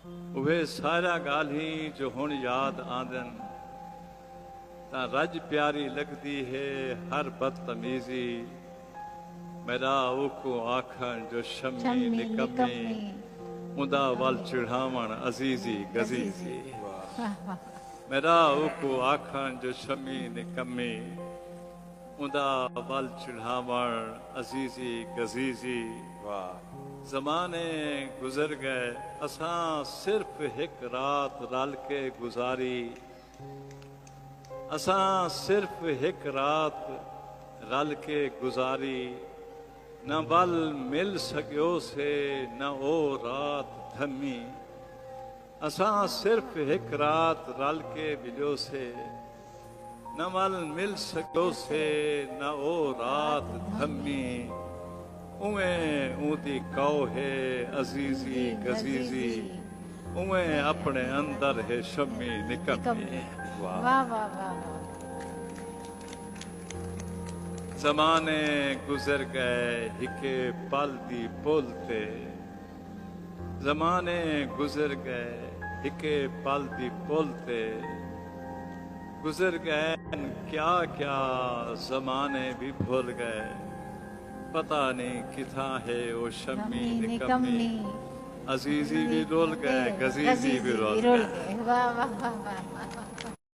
वे सारा गाली जो हुण याद आंदन तां रज प्यारी लगदी है हर बदतमीजी। मेरा उको आखन जो शम्मी निकम्मी उदा वल चिढ़ावण अजीजी गजीजी। मेरा उको आखन जो शम्मी निकम्मी उदा वल चिढ़ावण अजीजी गजीजी। ज़माने गुजर गए असां सिर्फ एक रात रल के गुजारी। असां सिर्फ एक रात रल के गुजारी। न बल मिल सकियो से न ओ रात थमी। असां सिर्फ एक रात रल के मिलियो से न बल मिल सकियो से न ओ रात थमी। उवें ऊदी कौ है अजीजी गजीजी उवें अपने अंदर है शम्मी निकम्मी। वाह वाह वाह। ज़माने गुजर गए हिके पल दी पुल ते। ज़माने गुजर गए हिके पल दी पुल ते। गुजर गए क्या क्या ज़माने भी भूल गए। पता नहीं किथा है वो शम्मी निकम्मी। अजीजी भी रोल गए गजीजी भी रोल गए। वाह वाह वाह वाह।